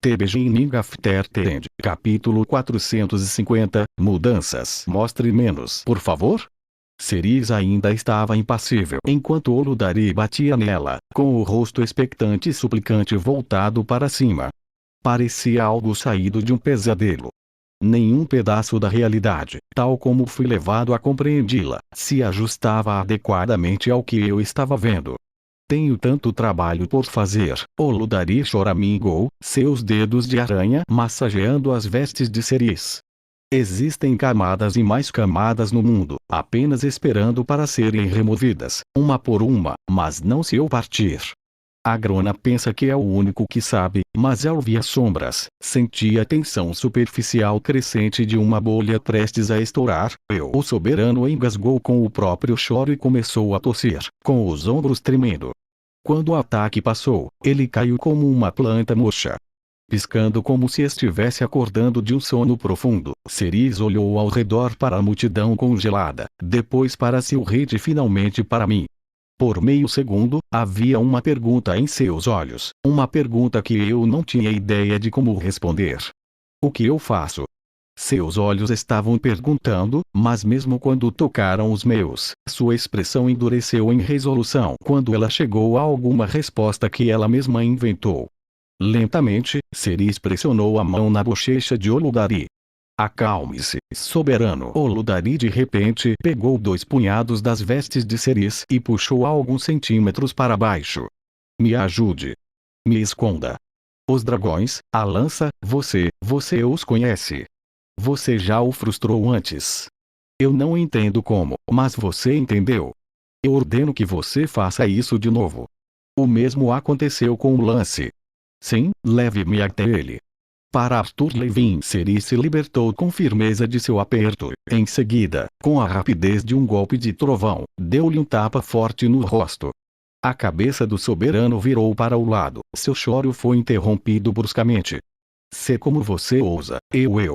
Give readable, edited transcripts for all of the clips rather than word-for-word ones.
The Beginning After the End. Capítulo 450. Mudanças. Mostre menos, por favor. Cerise ainda estava impassível enquanto Oludari batia nela, com o rosto expectante e suplicante voltado para cima. Parecia algo saído de um pesadelo. Nenhum pedaço da realidade, tal como fui levado a compreendi-la, se ajustava adequadamente ao que eu estava vendo. Tenho tanto trabalho por fazer, Oludari choramingou, seus dedos de aranha massageando as vestes de Cerise. Existem camadas e mais camadas no mundo, apenas esperando para serem removidas, uma por uma, mas não se eu partir. A Grona pensa que é o único que sabe, mas ao ver as sombras, senti a tensão superficial crescente de uma bolha prestes a estourar. O soberano engasgou com o próprio choro e começou a tossir, com os ombros tremendo. Quando o ataque passou, ele caiu como uma planta murcha. Piscando como se estivesse acordando de um sono profundo, Cerise olhou ao redor para a multidão congelada, depois para Silred e finalmente para mim. Por meio segundo, havia uma pergunta em seus olhos, uma pergunta que eu não tinha ideia de como responder. O que eu faço? Seus olhos estavam perguntando, mas mesmo quando tocaram os meus, sua expressão endureceu em resolução quando ela chegou a alguma resposta que ela mesma inventou. Lentamente, Cerise pressionou a mão na bochecha de Oludari. Acalme-se, soberano. Oludari de repente pegou 2 punhados das vestes de Cerise e puxou alguns centímetros para baixo. Me ajude. Me esconda. Os dragões, a lança, você os conhece. Você já o frustrou antes. Eu não entendo como, mas você entendeu. Eu ordeno que você faça isso de novo. O mesmo aconteceu com o lance. Sim, leve-me até ele. Para Arthur Levin, Cerise se libertou com firmeza de seu aperto. Em seguida, com a rapidez de um golpe de trovão, deu-lhe um tapa forte no rosto. A cabeça do soberano virou para o lado. Seu choro foi interrompido bruscamente. Se como você ousa,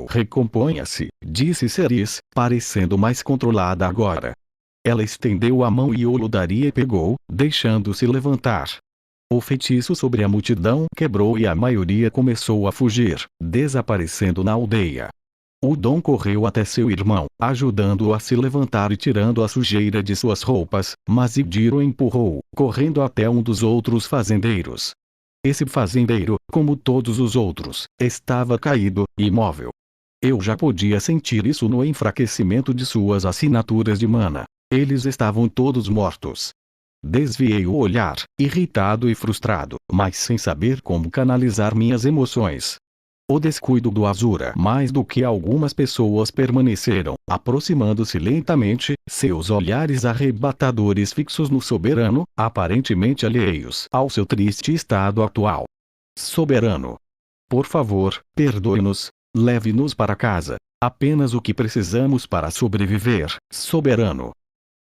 recomponha-se, disse Cerise, parecendo mais controlada agora. Ela estendeu a mão e Oludari pegou, deixando-se levantar. O feitiço sobre a multidão quebrou e a maioria começou a fugir, desaparecendo na aldeia. O Dom correu até seu irmão, ajudando-o a se levantar e tirando a sujeira de suas roupas, mas Idir o empurrou, correndo até um dos outros fazendeiros. Esse fazendeiro, como todos os outros, estava caído, imóvel. Eu já podia sentir isso no enfraquecimento de suas assinaturas de mana. Eles estavam todos mortos. Desviei o olhar, irritado e frustrado, mas sem saber como canalizar minhas emoções. O descuido do Azura mais do que algumas pessoas permaneceram, aproximando-se lentamente, seus olhares arrebatadores fixos no soberano, aparentemente alheios ao seu triste estado atual. Soberano. Por favor, perdoe-nos, leve-nos para casa. Apenas o que precisamos para sobreviver, soberano.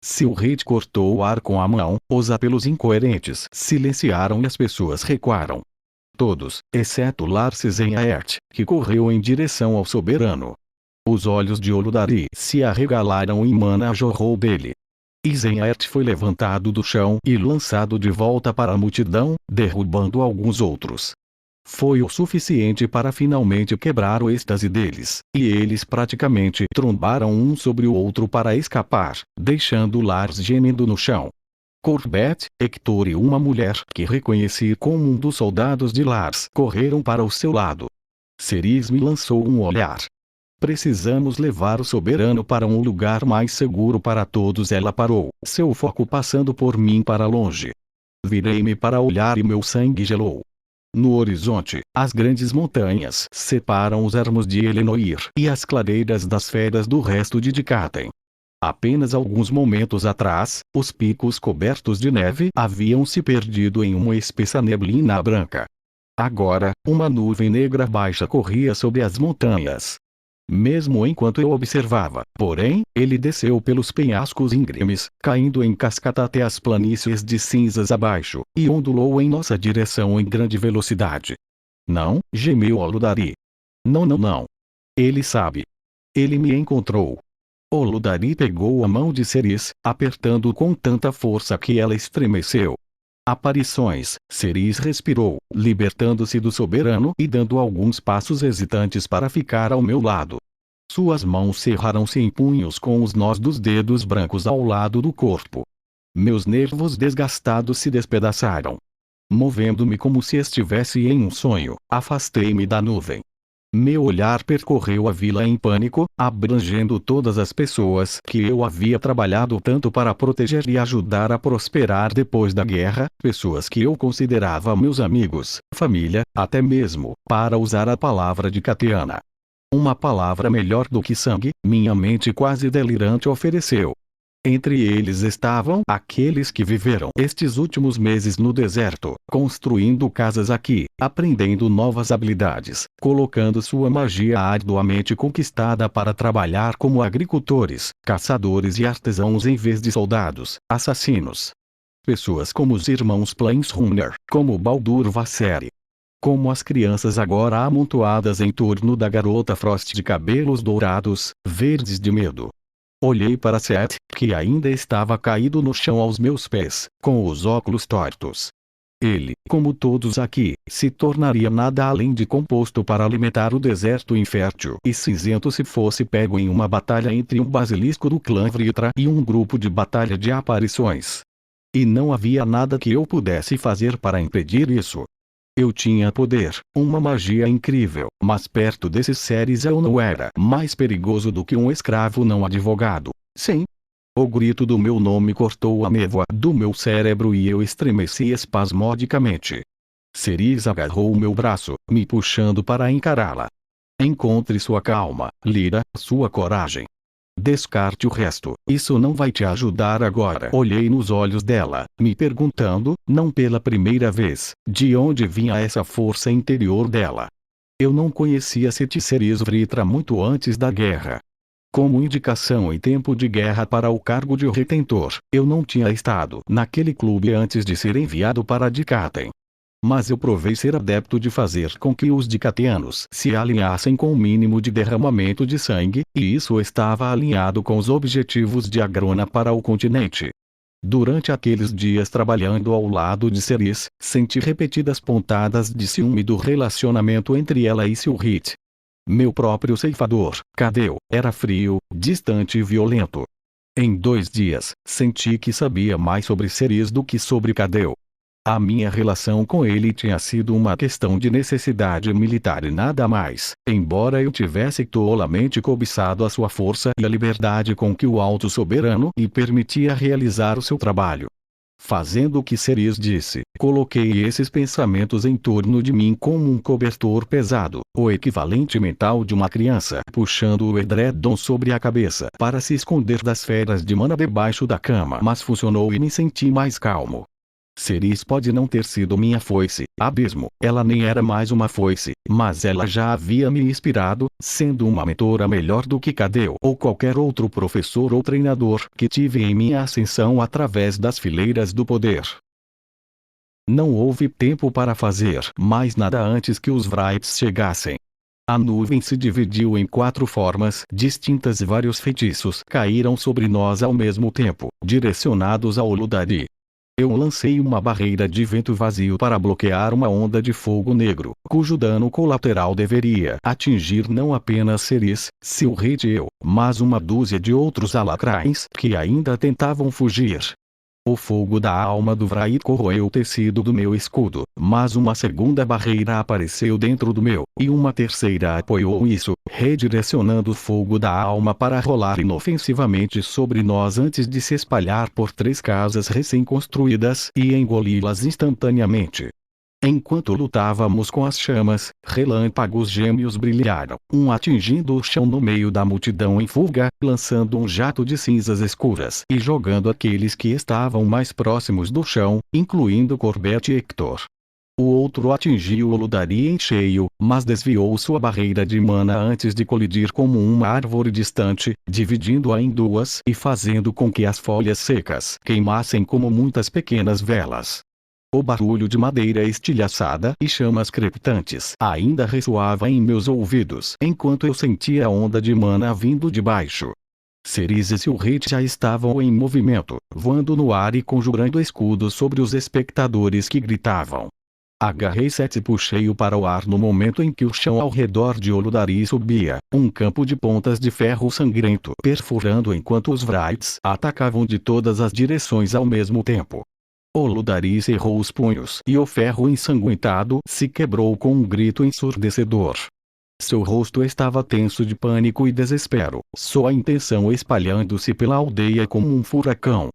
Silred cortou o ar com a mão, os apelos incoerentes silenciaram e as pessoas recuaram. Todos, exceto Larces em Aert, que correu em direção ao soberano. Os olhos de Oludari se arregalaram e mana jorrou dele. Izenhaert foi levantado do chão e lançado de volta para a multidão, derrubando alguns outros. Foi o suficiente para finalmente quebrar o êxtase deles, e eles praticamente trombaram um sobre o outro para escapar, deixando Lars gemendo no chão. Corbett, Hector e uma mulher que reconheci como um dos soldados de Lars correram para o seu lado. Cerise me lançou um olhar. Precisamos levar o soberano para um lugar mais seguro para todos. Ela parou, seu foco passando por mim para longe. Virei-me para olhar e meu sangue gelou. No horizonte, as grandes montanhas separam os ermos de Elenoir e as clareiras das feras do resto de Dikaten. Apenas alguns momentos atrás, os picos cobertos de neve haviam se perdido em uma espessa neblina branca. Agora, uma nuvem negra baixa corria sobre as montanhas. Mesmo enquanto eu observava, porém, ele desceu pelos penhascos íngremes, caindo em cascata até as planícies de cinzas abaixo, e ondulou em nossa direção em grande velocidade. Não, gemeu Oludari. Não. Ele sabe. Ele me encontrou. Oludari pegou a mão de Cerise, apertando com tanta força que ela estremeceu. Aparições. Ceres respirou, libertando-se do soberano e dando alguns passos hesitantes para ficar ao meu lado. Suas mãos cerraram-se em punhos com os nós dos dedos brancos ao lado do corpo. Meus nervos desgastados se despedaçaram. Movendo-me como se estivesse em um sonho, afastei-me da nuvem. Meu olhar percorreu a vila em pânico, abrangendo todas as pessoas que eu havia trabalhado tanto para proteger e ajudar a prosperar depois da guerra, pessoas que eu considerava meus amigos, família, até mesmo, para usar a palavra de Katiana. Uma palavra melhor do que sangue, minha mente quase delirante ofereceu. Entre eles estavam aqueles que viveram estes últimos meses no deserto, construindo casas aqui, aprendendo novas habilidades, colocando sua magia arduamente conquistada para trabalhar como agricultores, caçadores e artesãos em vez de soldados, assassinos. Pessoas como os irmãos Planesrunner, como Baldur Vasseri. Como as crianças agora amontoadas em torno da garota Frost de cabelos dourados, verdes de medo. Olhei para Seth, que ainda estava caído no chão aos meus pés, com os óculos tortos. Ele, como todos aqui, se tornaria nada além de composto para alimentar o deserto infértil e cinzento se fosse pego em uma batalha entre um basilisco do clã Vritra e um grupo de batalha de aparições. E não havia nada que eu pudesse fazer para impedir isso. Eu tinha poder, uma magia incrível, mas perto desses seres eu não era mais perigoso do que um escravo não advogado. Sim. O grito do meu nome cortou a névoa do meu cérebro e eu estremeci espasmodicamente. Ceres agarrou o meu braço, me puxando para encará-la. Encontre sua calma, Lyra, sua coragem. Descarte o resto, isso não vai te ajudar agora. Olhei nos olhos dela, me perguntando, não pela primeira vez, de onde vinha essa força interior dela. Eu não conhecia Ceres Vritra muito antes da guerra. Como indicação em tempo de guerra para o cargo de retentor, eu não tinha estado naquele clube antes de ser enviado para Dikaten. Mas eu provei ser adepto de fazer com que os Dicatianos se alinhassem com o mínimo de derramamento de sangue, e isso estava alinhado com os objetivos de Agrona para o continente. Durante aqueles dias trabalhando ao lado de Ceres, senti repetidas pontadas de ciúme do relacionamento entre ela e Silhit. Meu próprio ceifador, Cadeu, era frio, distante e violento. Em 2 dias, senti que sabia mais sobre Ceres do que sobre Cadeu. A minha relação com ele tinha sido uma questão de necessidade militar e nada mais, embora eu tivesse tolamente cobiçado a sua força e a liberdade com que o Alto Soberano lhe permitia realizar o seu trabalho. Fazendo o que Ceres disse, coloquei esses pensamentos em torno de mim como um cobertor pesado, o equivalente mental de uma criança puxando o edredom sobre a cabeça para se esconder das feras de mana debaixo da cama, mas funcionou e me senti mais calmo. Ceres pode não ter sido minha foice, abismo, ela nem era mais uma foice, mas ela já havia me inspirado, sendo uma mentora melhor do que Cadeu ou qualquer outro professor ou treinador que tive em minha ascensão através das fileiras do poder. Não houve tempo para fazer mais nada antes que os Vrights chegassem. A nuvem se dividiu em 4 formas distintas e vários feitiços caíram sobre nós ao mesmo tempo, direcionados ao Ludari. Eu lancei uma barreira de vento vazio para bloquear uma onda de fogo negro, cujo dano colateral deveria atingir não apenas Ceres, Silhit e eu, mas uma dúzia de outros alacrães que ainda tentavam fugir. O fogo da alma do Vraight corroeu o tecido do meu escudo, mas uma segunda barreira apareceu dentro do meu, e uma terceira apoiou isso, redirecionando o fogo da alma para rolar inofensivamente sobre nós antes de se espalhar por 3 casas recém-construídas e engoli-las instantaneamente. Enquanto lutávamos com as chamas, relâmpagos gêmeos brilharam, um atingindo o chão no meio da multidão em fuga, lançando um jato de cinzas escuras e jogando aqueles que estavam mais próximos do chão, incluindo Corbett e Hector. O outro atingiu o Ludari em cheio, mas desviou sua barreira de mana antes de colidir como uma árvore distante, dividindo-a em 2 e fazendo com que as folhas secas queimassem como muitas pequenas velas. O barulho de madeira estilhaçada e chamas crepitantes ainda ressoava em meus ouvidos enquanto eu sentia a onda de mana vindo de baixo. Cerizes e o Hit já estavam em movimento, voando no ar e conjurando escudos sobre os espectadores que gritavam. Agarrei Sete e puxei-o para o ar no momento em que o chão ao redor de Oludari subia, um campo de pontas de ferro sangrento perfurando enquanto os Wrights atacavam de todas as direções ao mesmo tempo. Oludari cerrou os punhos e o ferro ensanguentado se quebrou com um grito ensurdecedor. Seu rosto estava tenso de pânico e desespero, sua intenção espalhando-se pela aldeia como um furacão.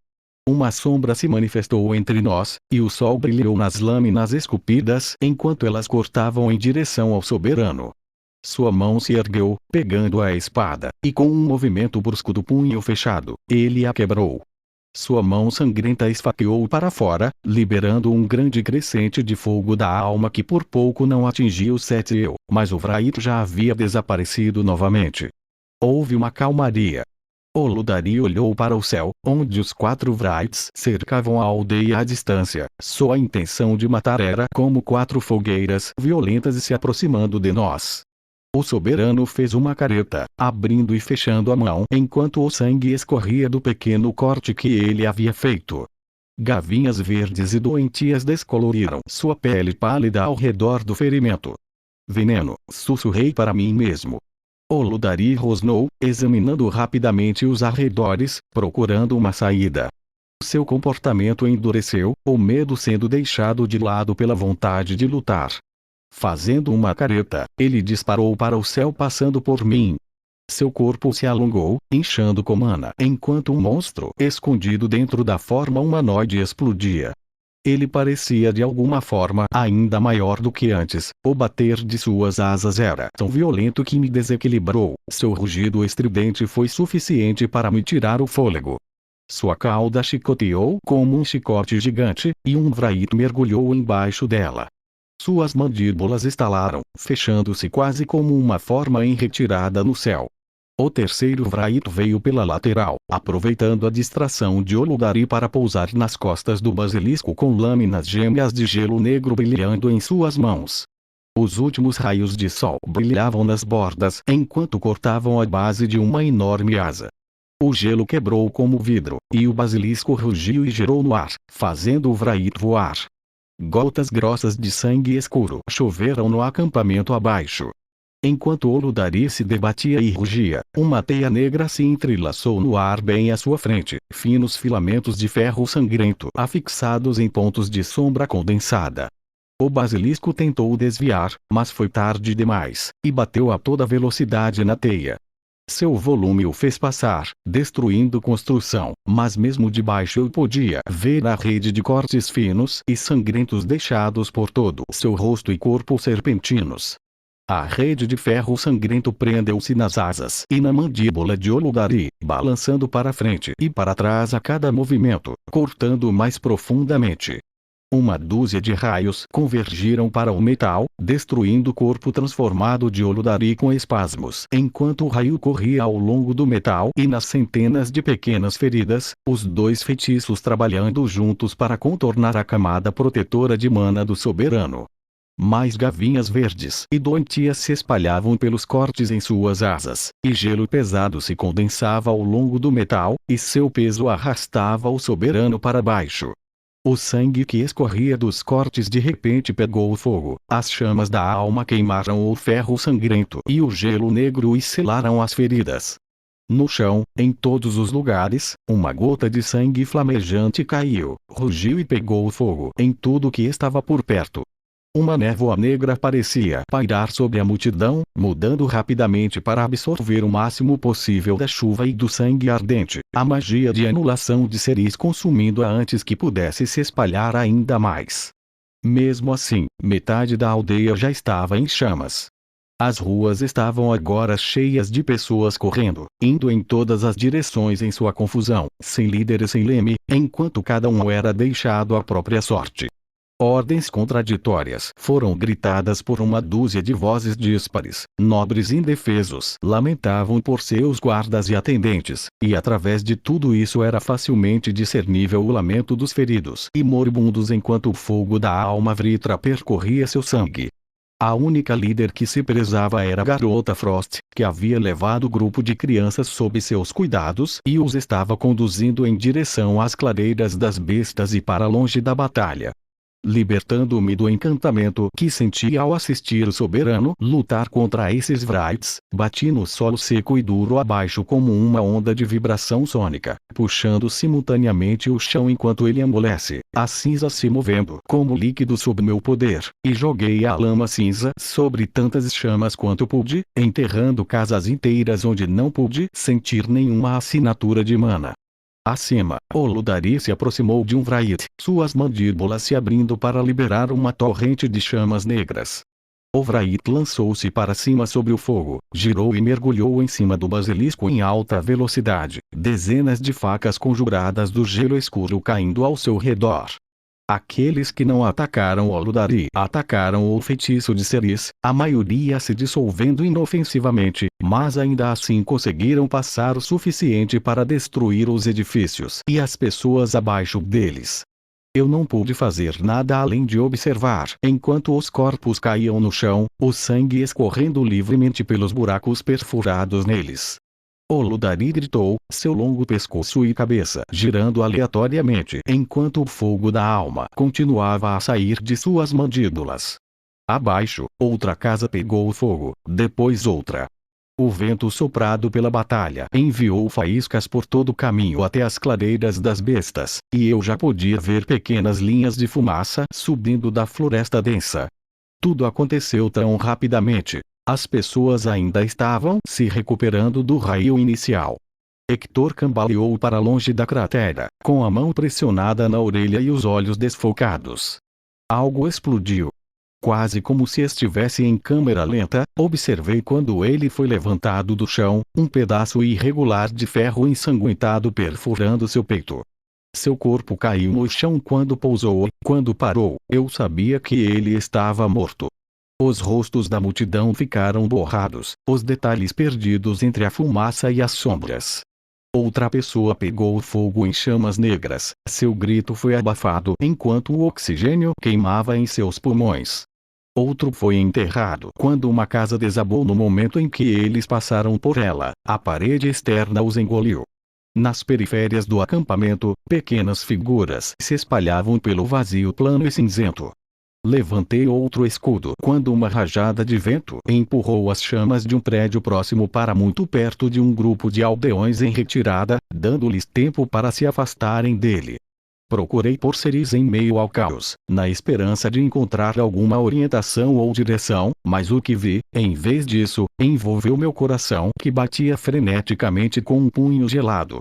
Uma sombra se manifestou entre nós, e o sol brilhou nas lâminas esculpidas enquanto elas cortavam em direção ao soberano. Sua mão se ergueu, pegando a espada, e com um movimento brusco do punho fechado, ele a quebrou. Sua mão sangrenta esfaqueou para fora, liberando um grande crescente de fogo da alma que por pouco não atingiu Setiel, mas o Wright já havia desaparecido novamente. Houve uma calmaria. Oludari olhou para o céu, onde os 4 Wrights cercavam a aldeia à distância. Sua intenção de matar era como 4 fogueiras violentas se aproximando de nós. O soberano fez uma careta, abrindo e fechando a mão enquanto o sangue escorria do pequeno corte que ele havia feito. Gavinhas verdes e doentias descoloriram sua pele pálida ao redor do ferimento. Veneno, sussurrei para mim mesmo. Oludari rosnou, examinando rapidamente os arredores, procurando uma saída. Seu comportamento endureceu, o medo sendo deixado de lado pela vontade de lutar. Fazendo uma careta, ele disparou para o céu passando por mim. Seu corpo se alongou, inchando com mana, enquanto um monstro escondido dentro da forma humanoide explodia. Ele parecia de alguma forma ainda maior do que antes. O bater de suas asas era tão violento que me desequilibrou. Seu rugido estridente foi suficiente para me tirar o fôlego. Sua cauda chicoteou como um chicote gigante, e um Wright mergulhou embaixo dela. Suas mandíbulas estalaram, fechando-se quase como uma forma em retirada no céu. O terceiro Wright veio pela lateral, aproveitando a distração de Oludari para pousar nas costas do basilisco com lâminas gêmeas de gelo negro brilhando em suas mãos. Os últimos raios de sol brilhavam nas bordas enquanto cortavam a base de uma enorme asa. O gelo quebrou como vidro, e o basilisco rugiu e girou no ar, fazendo o Wright voar. Gotas grossas de sangue escuro choveram no acampamento abaixo. Enquanto Oludari se debatia e rugia, uma teia negra se entrelaçou no ar bem à sua frente, finos filamentos de ferro sangrento afixados em pontos de sombra condensada. O basilisco tentou desviar, mas foi tarde demais, e bateu a toda velocidade na teia. Seu volume o fez passar, destruindo construção, mas mesmo de baixo eu podia ver a rede de cortes finos e sangrentos deixados por todo seu rosto e corpo serpentinos. A rede de ferro sangrento prendeu-se nas asas e na mandíbula de Oludari, balançando para frente e para trás a cada movimento, cortando mais profundamente. Uma dúzia de raios convergiram para o metal, destruindo o corpo transformado de Oludari com espasmos. Enquanto o raio corria ao longo do metal e nas centenas de pequenas feridas, os 2 feitiços trabalhando juntos para contornar a camada protetora de mana do soberano. Mais gavinhas verdes e doentias se espalhavam pelos cortes em suas asas, e gelo pesado se condensava ao longo do metal, e seu peso arrastava o soberano para baixo. O sangue que escorria dos cortes de repente pegou fogo, as chamas da alma queimaram o ferro sangrento e o gelo negro e selaram as feridas. No chão, em todos os lugares, uma gota de sangue flamejante caiu, rugiu e pegou fogo em tudo que estava por perto. Uma névoa negra parecia pairar sobre a multidão, mudando rapidamente para absorver o máximo possível da chuva e do sangue ardente, a magia de anulação de Ceres consumindo-a antes que pudesse se espalhar ainda mais. Mesmo assim, metade da aldeia já estava em chamas. As ruas estavam agora cheias de pessoas correndo, indo em todas as direções em sua confusão, sem líder e sem leme, enquanto cada um era deixado à própria sorte. Ordens contraditórias foram gritadas por uma dúzia de vozes díspares. Nobres indefesos lamentavam por seus guardas e atendentes, e através de tudo isso era facilmente discernível o lamento dos feridos e moribundos enquanto o fogo da alma Vritra percorria seu sangue. A única líder que se prezava era a garota Frost, que havia levado o grupo de crianças sob seus cuidados e os estava conduzindo em direção às clareiras das bestas e para longe da batalha. Libertando-me do encantamento que senti ao assistir o soberano lutar contra esses Vrights, bati no solo seco e duro abaixo como uma onda de vibração sônica, puxando simultaneamente o chão enquanto ele amolece, a cinza se movendo como líquido sob meu poder, e joguei a lama cinza sobre tantas chamas quanto pude, enterrando casas inteiras onde não pude sentir nenhuma assinatura de mana. Acima, Oludari se aproximou de um Wraith, suas mandíbulas se abrindo para liberar uma torrente de chamas negras. O Wraith lançou-se para cima sobre o fogo, girou e mergulhou em cima do basilisco em alta velocidade, dezenas de facas conjuradas do gelo escuro caindo ao seu redor. Aqueles que não atacaram Oludari atacaram o feitiço de Ceres, a maioria se dissolvendo inofensivamente, mas ainda assim conseguiram passar o suficiente para destruir os edifícios e as pessoas abaixo deles. Eu não pude fazer nada além de observar enquanto os corpos caíam no chão, o sangue escorrendo livremente pelos buracos perfurados neles. Oludari gritou, seu longo pescoço e cabeça girando aleatoriamente enquanto o fogo da alma continuava a sair de suas mandíbulas. Abaixo, outra casa pegou fogo, depois outra. O vento soprado pela batalha enviou faíscas por todo o caminho até as clareiras das bestas, e eu já podia ver pequenas linhas de fumaça subindo da floresta densa. Tudo aconteceu tão rapidamente. As pessoas ainda estavam se recuperando do raio inicial. Hector cambaleou para longe da cratera, com a mão pressionada na orelha e os olhos desfocados. Algo explodiu. Quase como se estivesse em câmera lenta, observei quando ele foi levantado do chão, um pedaço irregular de ferro ensanguentado perfurando seu peito. Seu corpo caiu no chão quando pousou e, quando parou, eu sabia que ele estava morto. Os rostos da multidão ficaram borrados, os detalhes perdidos entre a fumaça e as sombras. Outra pessoa pegou fogo em chamas negras, seu grito foi abafado enquanto o oxigênio queimava em seus pulmões. Outro foi enterrado quando uma casa desabou no momento em que eles passaram por ela, a parede externa os engoliu. Nas periférias do acampamento, pequenas figuras se espalhavam pelo vazio plano e cinzento. Levantei outro escudo quando uma rajada de vento empurrou as chamas de um prédio próximo para muito perto de um grupo de aldeões em retirada, dando-lhes tempo para se afastarem dele. Procurei por Ceres em meio ao caos, na esperança de encontrar alguma orientação ou direção, mas o que vi, em vez disso, envolveu meu coração que batia freneticamente com um punho gelado.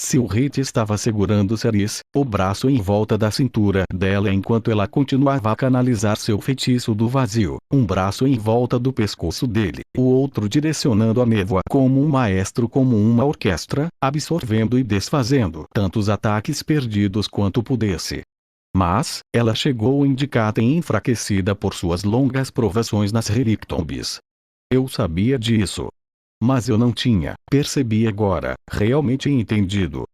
Silhouette estava segurando Ceres, o braço em volta da cintura dela enquanto ela continuava a canalizar seu feitiço do vazio, um braço em volta do pescoço dele, o outro direcionando a névoa como um maestro como uma orquestra, absorvendo e desfazendo tantos ataques perdidos quanto pudesse. Mas, ela chegou indicada e enfraquecida por suas longas provações nas Relictombes. Eu sabia disso. Mas eu não tinha, percebi agora, realmente entendido.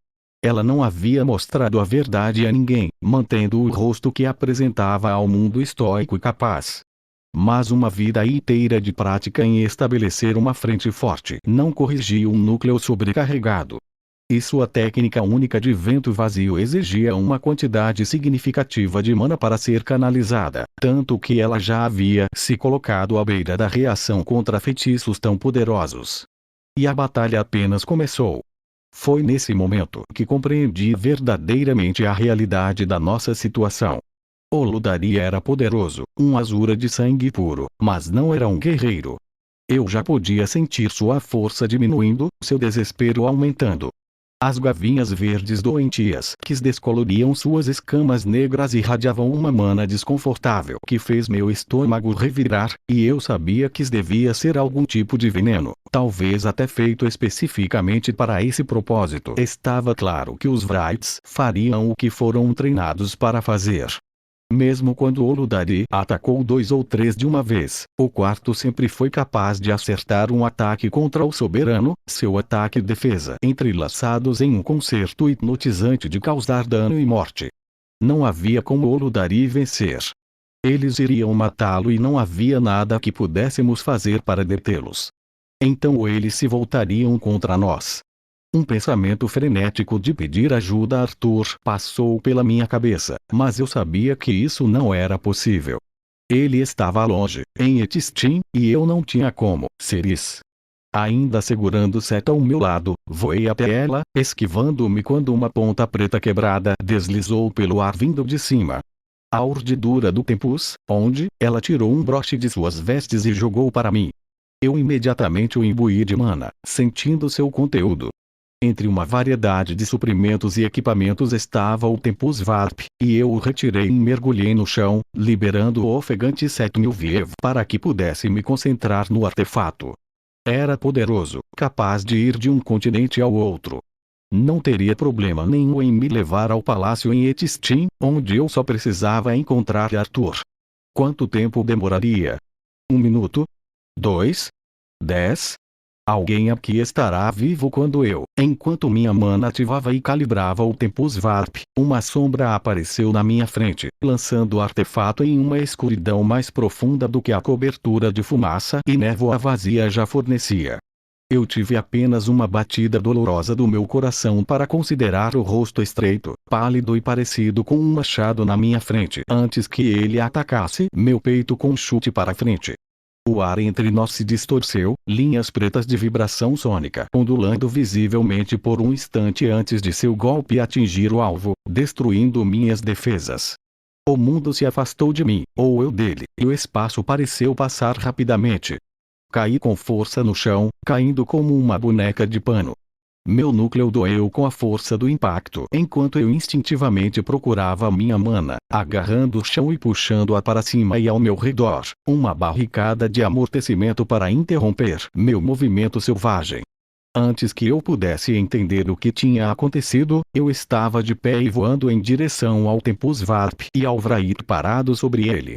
Ela não havia mostrado a verdade a ninguém, mantendo o rosto que apresentava ao mundo estoico e capaz. Mas uma vida inteira de prática em estabelecer uma frente forte não corrigiu um núcleo sobrecarregado. E sua técnica única de vento vazio exigia uma quantidade significativa de mana para ser canalizada, tanto que ela já havia se colocado à beira da reação contra feitiços tão poderosos. E a batalha apenas começou. Foi nesse momento que compreendi verdadeiramente a realidade da nossa situação. Oludari era poderoso, um Azura de sangue puro, mas não era um guerreiro. Eu já podia sentir sua força diminuindo, seu desespero aumentando. As gavinhas verdes doentias que descoloriam suas escamas negras irradiavam uma mana desconfortável que fez meu estômago revirar, e eu sabia que devia ser algum tipo de veneno, talvez até feito especificamente para esse propósito. Estava claro que os Wrights fariam o que foram treinados para fazer. Mesmo quando Oludari atacou 2 ou 3 de uma vez, o quarto sempre foi capaz de acertar um ataque contra o soberano, seu ataque e defesa entrelaçados em um concerto hipnotizante de causar dano e morte. Não havia como Oludari vencer. Eles iriam matá-lo e não havia nada que pudéssemos fazer para detê-los. Então eles se voltariam contra nós. Um pensamento frenético de pedir ajuda a Arthur passou pela minha cabeça, mas eu sabia que isso não era possível. Ele estava longe, em Etistim, e eu não tinha como. Ceres. Ainda segurando Seta ao meu lado, voei até ela, esquivando-me quando uma ponta preta quebrada deslizou pelo ar vindo de cima. A urdidura do tempus, onde ela tirou um broche de suas vestes e jogou para mim. Eu imediatamente o imbuí de mana, sentindo seu conteúdo. Entre uma variedade de suprimentos e equipamentos estava o Tempus Varp, e eu o retirei e mergulhei no chão, liberando o ofegante Setmilviev para que pudesse me concentrar no artefato. Era poderoso, capaz de ir de um continente ao outro. Não teria problema nenhum em me levar ao palácio em Etistim, onde eu só precisava encontrar Arthur. Quanto tempo demoraria? 1 minuto? 2? 10? Alguém aqui estará vivo quando eu, enquanto minha mana ativava e calibrava o Tempus Varp, uma sombra apareceu na minha frente, lançando o artefato em uma escuridão mais profunda do que a cobertura de fumaça e névoa vazia já fornecia. Eu tive apenas uma batida dolorosa do meu coração para considerar o rosto estreito, pálido e parecido com um machado na minha frente antes que ele atacasse meu peito com um chute para frente. O ar entre nós se distorceu, linhas pretas de vibração sônica ondulando visivelmente por um instante antes de seu golpe atingir o alvo, destruindo minhas defesas. O mundo se afastou de mim, ou eu dele, e o espaço pareceu passar rapidamente. Caí com força no chão, caindo como uma boneca de pano. Meu núcleo doeu com a força do impacto enquanto eu instintivamente procurava minha mana, agarrando o chão e puxando-a para cima e ao meu redor, uma barricada de amortecimento para interromper meu movimento selvagem. Antes que eu pudesse entender o que tinha acontecido, eu estava de pé e voando em direção ao Tempus Varp e ao Vrait parado sobre ele.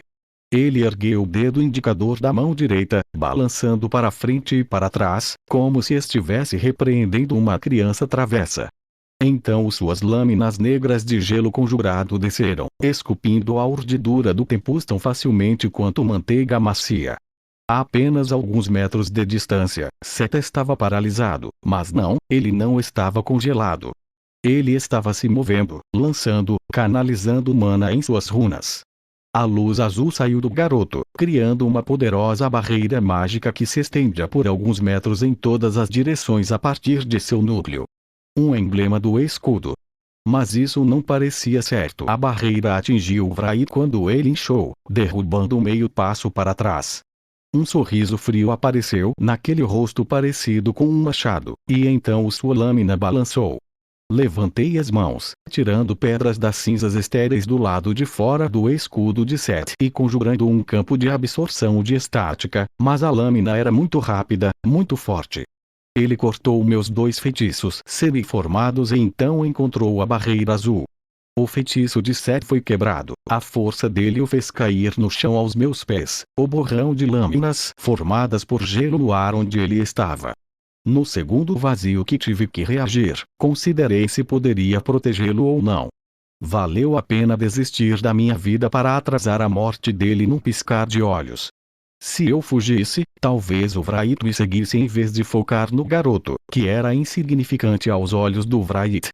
Ele ergueu o dedo indicador da mão direita, balançando para frente e para trás, como se estivesse repreendendo uma criança travessa. Então suas lâminas negras de gelo conjurado desceram, esculpindo a urdidura do tempus tão facilmente quanto manteiga macia. A apenas alguns metros de distância, Seta estava paralisado, mas não, ele não estava congelado. Ele estava se movendo, lançando, canalizando mana em suas runas. A luz azul saiu do garoto, criando uma poderosa barreira mágica que se estendia por alguns metros em todas as direções a partir de seu núcleo. Um emblema do escudo. Mas isso não parecia certo. A barreira atingiu o Vrait quando ele inchou, derrubando meio passo para trás. Um sorriso frio apareceu naquele rosto parecido com um machado, e então sua lâmina balançou. Levantei as mãos, tirando pedras das cinzas estéreis do lado de fora do escudo de Set e conjurando um campo de absorção de estática, mas a lâmina era muito rápida, muito forte. Ele cortou meus 2 feitiços semi-formados e então encontrou a barreira azul. O feitiço de Set foi quebrado, a força dele o fez cair no chão aos meus pés, o borrão de lâminas formadas por gelo no ar onde ele estava. No segundo vazio que tive que reagir, considerei se poderia protegê-lo ou não. Valeu a pena desistir da minha vida para atrasar a morte dele num piscar de olhos. Se eu fugisse, talvez o Vrait me seguisse em vez de focar no garoto, que era insignificante aos olhos do Vrait.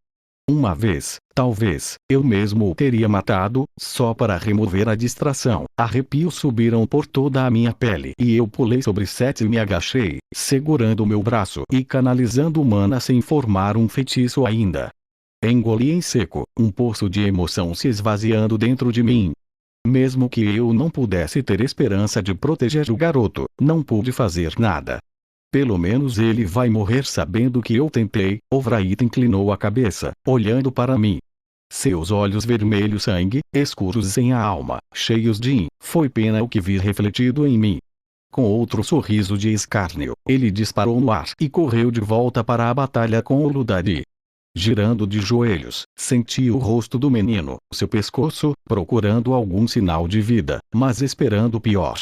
Uma vez, talvez, eu mesmo o teria matado, só para remover a distração. Arrepios subiram por toda a minha pele e eu pulei sobre Set e me agachei, segurando meu braço e canalizando mana sem formar um feitiço ainda. Engoli em seco, um poço de emoção se esvaziando dentro de mim. Mesmo que eu não pudesse ter esperança de proteger o garoto, não pude fazer nada. Pelo menos ele vai morrer sabendo que eu tentei. O Vrait inclinou a cabeça, olhando para mim. Seus olhos vermelhos sangue, escuros sem a alma, cheios de foi pena o que vi refletido em mim. Com outro sorriso de escárnio, ele disparou no ar e correu de volta para a batalha com o Ludari. Girando de joelhos, senti o rosto do menino, seu pescoço, procurando algum sinal de vida, mas esperando o pior.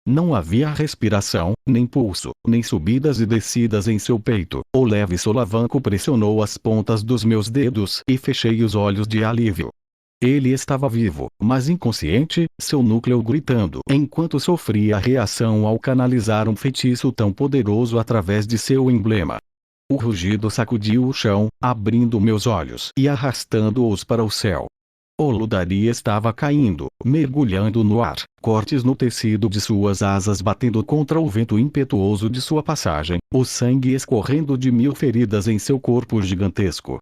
Não havia respiração, nem pulso, nem subidas e descidas em seu peito. O leve solavanco pressionou as pontas dos meus dedos e fechei os olhos de alívio. Ele estava vivo, mas inconsciente, seu núcleo gritando enquanto sofria a reação ao canalizar um feitiço tão poderoso através de seu emblema. O rugido sacudiu o chão, abrindo meus olhos e arrastando-os para o céu. Oludari estava caindo, mergulhando no ar, cortes no tecido de suas asas batendo contra o vento impetuoso de sua passagem, o sangue escorrendo de 1000 feridas em seu corpo gigantesco.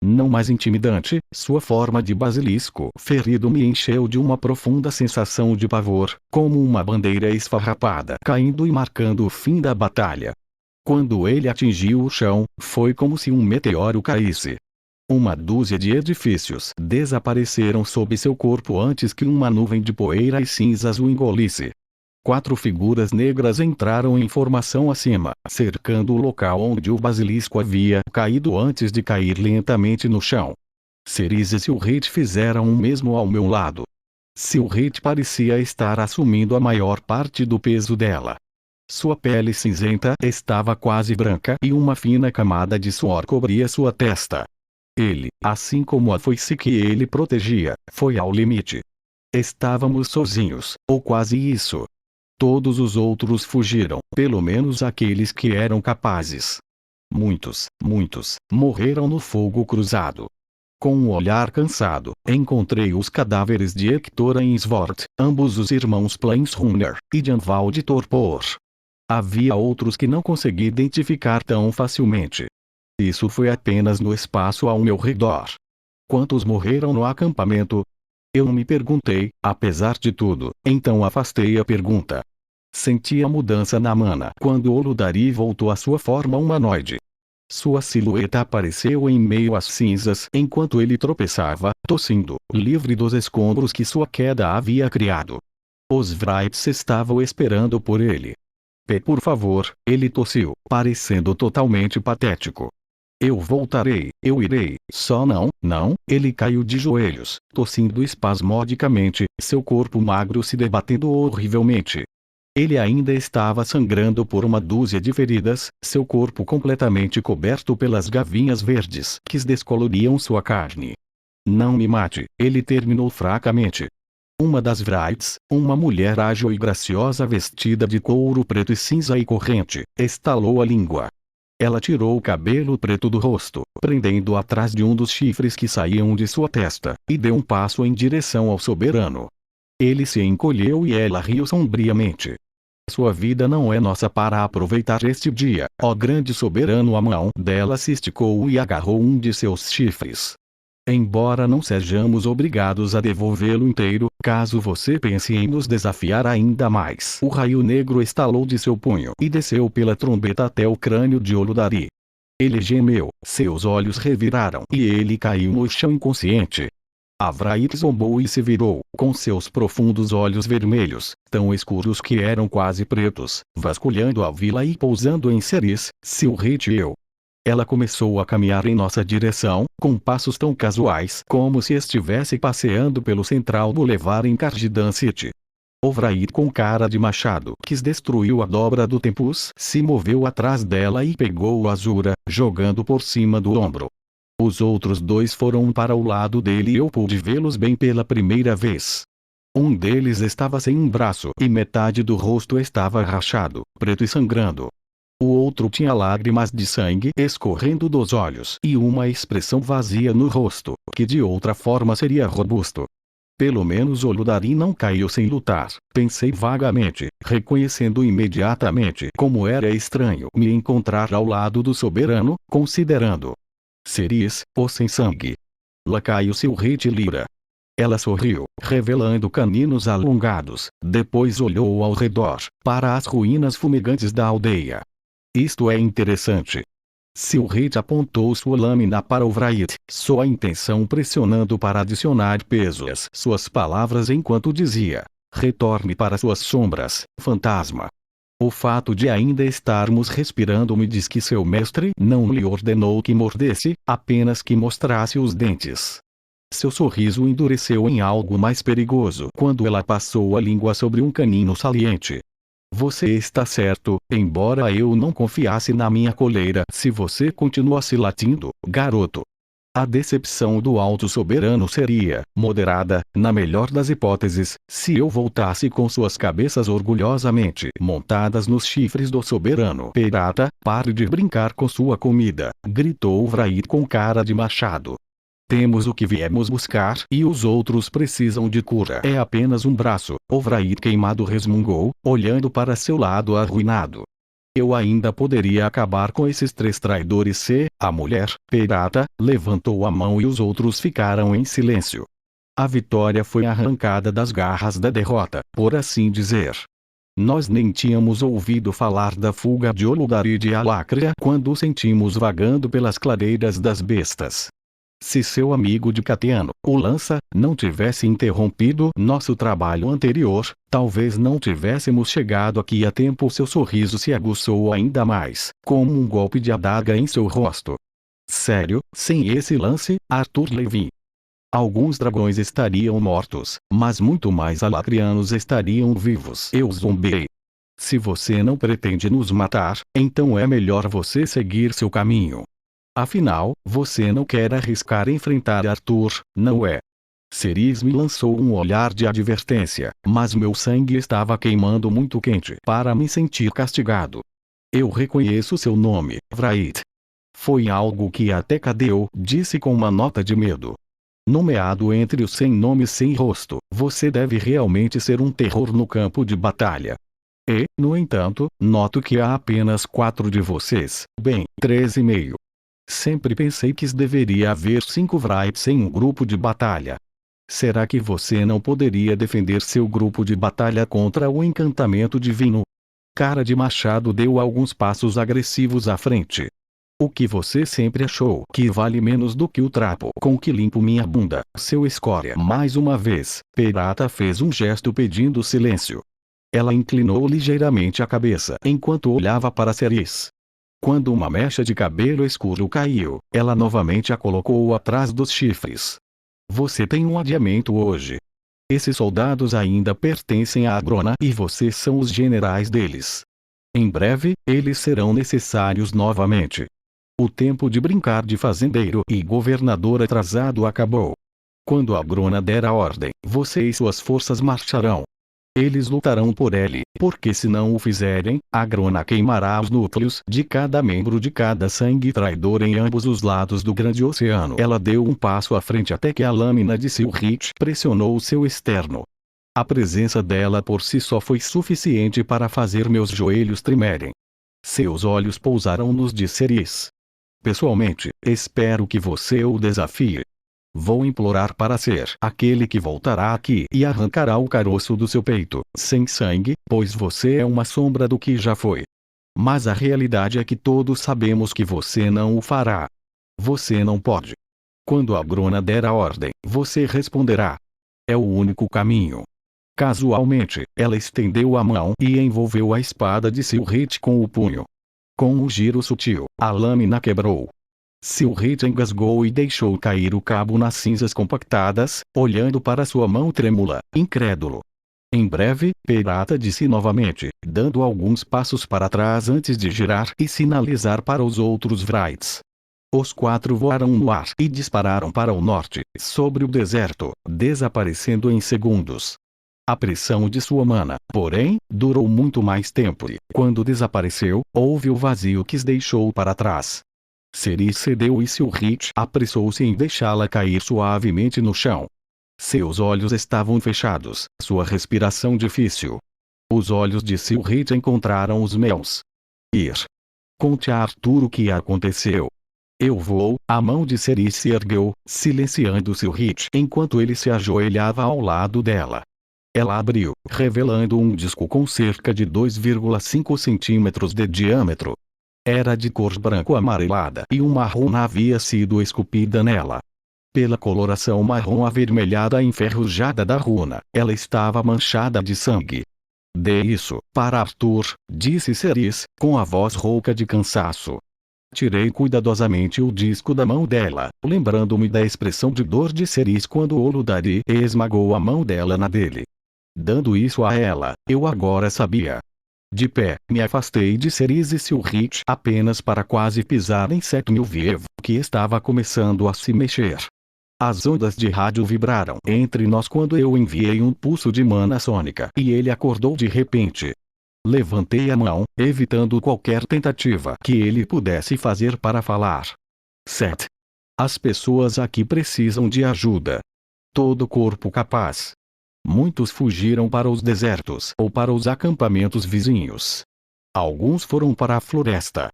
Não mais intimidante, sua forma de basilisco ferido me encheu de uma profunda sensação de pavor, como uma bandeira esfarrapada caindo e marcando o fim da batalha. Quando ele atingiu o chão, foi como se um meteoro caísse. Uma dúzia de edifícios desapareceram sob seu corpo antes que uma nuvem de poeira e cinzas o engolisse. 4 figuras negras entraram em formação acima, cercando o local onde o basilisco havia caído antes de cair lentamente no chão. Cerise e Silhouette fizeram o mesmo ao meu lado. Silhouette parecia estar assumindo a maior parte do peso dela. Sua pele cinzenta estava quase branca e uma fina camada de suor cobria sua testa. Ele, assim como a foice que ele protegia, foi ao limite. Estávamos sozinhos, ou quase isso. Todos os outros fugiram, pelo menos aqueles que eram capazes. Muitos, morreram no fogo cruzado. Com um olhar cansado, encontrei os cadáveres de Hector e Svort, ambos os irmãos Planesrunner, e Janvald Torpor. Havia outros que não consegui identificar tão facilmente. Isso foi apenas no espaço ao meu redor. Quantos morreram no acampamento? Eu me perguntei, apesar de tudo, então afastei a pergunta. Senti a mudança na mana quando Oludari voltou à sua forma humanoide. Sua silhueta apareceu em meio às cinzas enquanto ele tropeçava, tossindo, livre dos escombros que sua queda havia criado. Os Vrights estavam esperando por ele. Por favor, ele tossiu, parecendo totalmente patético. Eu voltarei, eu irei, só não, ele caiu de joelhos, tossindo espasmodicamente, seu corpo magro se debatendo horrivelmente. Ele ainda estava sangrando por uma dúzia de feridas, seu corpo completamente coberto pelas gavinhas verdes que descoloriam sua carne. Não me mate, ele terminou fracamente. Uma das Vrights, uma mulher ágil e graciosa vestida de couro preto e cinza e corrente, estalou a língua. Ela tirou o cabelo preto do rosto, prendendo atrás de um dos chifres que saíam de sua testa, e deu um passo em direção ao soberano. Ele se encolheu e ela riu sombriamente. Sua vida não é nossa para aproveitar este dia, ó grande soberano. A mão dela se esticou e agarrou um de seus chifres. Embora não sejamos obrigados a devolvê-lo inteiro, caso você pense em nos desafiar ainda mais. O raio negro estalou de seu punho e desceu pela trombeta até o crânio de Oludari. Ele gemeu, seus olhos reviraram e ele caiu no chão inconsciente. A Vright zombou e se virou, com seus profundos olhos vermelhos, tão escuros que eram quase pretos, vasculhando a vila e pousando em Cerise, Silhouette e eu. Ela começou a caminhar em nossa direção, com passos tão casuais como se estivesse passeando pelo Central Boulevard em Cardigan City. O Vright com cara de machado que destruiu a dobra do Tempus se moveu atrás dela e pegou o Azura, jogando por cima do ombro. Os outros 2 foram para o lado dele e eu pude vê-los bem pela primeira vez. Um deles estava sem um braço e metade do rosto estava rachado, preto e sangrando. O outro tinha lágrimas de sangue escorrendo dos olhos e uma expressão vazia no rosto, que de outra forma seria robusto. Pelo menos Oludari não caiu sem lutar, pensei vagamente, reconhecendo imediatamente como era estranho me encontrar ao lado do soberano, considerando. Cerise, o sem sangue. Lacaio Silhouette Lyra. Ela sorriu, revelando caninos alongados, depois olhou ao redor, para as ruínas fumegantes da aldeia. Isto é interessante. Silhouette apontou sua lâmina para o Vright, sua intenção pressionando para adicionar peso às suas palavras enquanto dizia: retorne para suas sombras, fantasma. O fato de ainda estarmos respirando me diz que seu mestre não lhe ordenou que mordesse, apenas que mostrasse os dentes. Seu sorriso endureceu em algo mais perigoso quando ela passou a língua sobre um canino saliente. Você está certo, embora eu não confiasse na minha coleira. Se você continuasse latindo, garoto. A decepção do alto soberano seria moderada, na melhor das hipóteses, se eu voltasse com suas cabeças orgulhosamente montadas nos chifres do soberano pirata. Pare de brincar com sua comida, gritou Vrait com cara de machado. Temos o que viemos buscar e os outros precisam de cura. É apenas um braço, o Vrait queimado resmungou, olhando para seu lado arruinado. Eu ainda poderia acabar com esses 3 traidores se... A mulher pirata levantou a mão e os outros ficaram em silêncio. A vitória foi arrancada das garras da derrota, por assim dizer. Nós nem tínhamos ouvido falar da fuga de Oludari de Alacria quando o sentimos vagando pelas clareiras das bestas. Se seu amigo de Cateano, o Lança, não tivesse interrompido nosso trabalho anterior, talvez não tivéssemos chegado aqui a tempo. Seu sorriso se aguçou ainda mais, como um golpe de adaga em seu rosto. Sério, sem esse lance, Arthur Levin. Alguns dragões estariam mortos, mas muito mais alacrianos estariam vivos. Eu zombei. Se você não pretende nos matar, então é melhor você seguir seu caminho. Afinal, você não quer arriscar enfrentar Arthur, não é? Ceres me lançou um olhar de advertência, mas meu sangue estava queimando muito quente para me sentir castigado. Eu reconheço seu nome, Vrait. Foi algo que até Cadeu disse com uma nota de medo. Nomeado entre os 100 nomes sem rosto, você deve realmente ser um terror no campo de batalha. E, no entanto, noto que há apenas 4 de vocês, bem, 3,5. Sempre pensei que deveria haver 5 Vrights em um grupo de batalha. Será que você não poderia defender seu grupo de batalha contra o encantamento divino? Cara de machado deu alguns passos agressivos à frente. O que você sempre achou que vale menos do que o trapo com que limpo minha bunda, seu escória? Mais uma vez, Pirata fez um gesto pedindo silêncio. Ela inclinou ligeiramente a cabeça enquanto olhava para Ceres. Quando uma mecha de cabelo escuro caiu, ela novamente a colocou atrás dos chifres. Você tem um adiamento hoje. Esses soldados ainda pertencem à Agrona e vocês são os generais deles. Em breve, eles serão necessários novamente. O tempo de brincar de fazendeiro e governador atrasado acabou. Quando a Agrona der a ordem, você e suas forças marcharão. Eles lutarão por ele, porque se não o fizerem, a Agrona queimará os núcleos de cada membro de cada sangue traidor em ambos os lados do grande oceano. Ela deu um passo à frente até que a lâmina de Silhrit pressionou seu externo. A presença dela por si só foi suficiente para fazer meus joelhos tremerem. Seus olhos pousaram nos de Ceres. Pessoalmente, espero que você o desafie. Vou implorar para ser aquele que voltará aqui e arrancará o caroço do seu peito, sem sangue, pois você é uma sombra do que já foi. Mas a realidade é que todos sabemos que você não o fará. Você não pode. Quando a Agrona der a ordem, você responderá. É o único caminho. Casualmente, ela estendeu a mão e envolveu a espada de Silhrit com o punho. Com um giro sutil, a lâmina quebrou. Silhrit engasgou e deixou cair o cabo nas cinzas compactadas, olhando para sua mão trêmula, incrédulo. Em breve, Pirata disse novamente, dando alguns passos para trás antes de girar e sinalizar para os outros Vrights. Os 4 voaram no ar e dispararam para o norte, sobre o deserto, desaparecendo em segundos. A pressão de sua mana, porém, durou muito mais tempo e, quando desapareceu, houve o vazio que os deixou para trás. Ceres cedeu e Silhrit apressou-se em deixá-la cair suavemente no chão. Seus olhos estavam fechados, sua respiração difícil. Os olhos de Silhrit encontraram os meus. Conte a Arthur o que aconteceu. Eu vou. A mão de Ceres se ergueu, silenciando Silhrit enquanto ele se ajoelhava ao lado dela. Ela abriu, revelando um disco com cerca de 2,5 centímetros de diâmetro. Era de cor branco-amarelada e um marrom havia sido esculpida nela. Pela coloração marrom avermelhada enferrujada da runa, ela estava manchada de sangue. Dê isso para Arthur, disse Ceres, com a voz rouca de cansaço. Tirei cuidadosamente o disco da mão dela, lembrando-me da expressão de dor de Ceres quando Oludari esmagou a mão dela na dele. Dando isso a ela, eu agora sabia. De pé, me afastei de Cerise e Silrich apenas para quase pisar em Setmilviev, que estava começando a se mexer. As ondas de rádio vibraram entre nós quando eu enviei um pulso de mana sônica e ele acordou de repente. Levantei a mão, evitando qualquer tentativa que ele pudesse fazer para falar. Set. As pessoas aqui precisam de ajuda. Todo corpo capaz. Muitos fugiram para os desertos ou para os acampamentos vizinhos. Alguns foram para a floresta.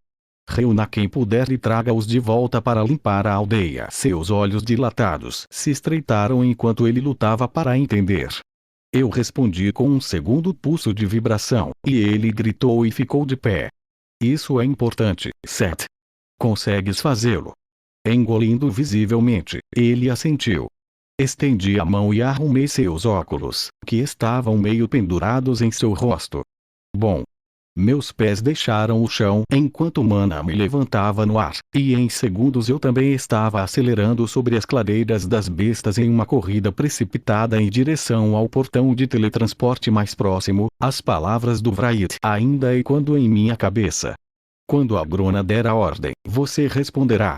Reúna quem puder e traga-os de volta para limpar a aldeia. Seus olhos dilatados se estreitaram enquanto ele lutava para entender. Eu respondi com um segundo pulso de vibração, e ele gritou e ficou de pé. Isso é importante, Set. Consegues fazê-lo? Engolindo visivelmente, ele assentiu. Estendi a mão e arrumei seus óculos, que estavam meio pendurados em seu rosto. Bom. Meus pés deixaram o chão enquanto Mana me levantava no ar, e em segundos eu também estava acelerando sobre as clareiras das bestas em uma corrida precipitada em direção ao portão de teletransporte mais próximo, as palavras do Wright ainda ecoando em minha cabeça. Quando a Grona der a ordem, você responderá.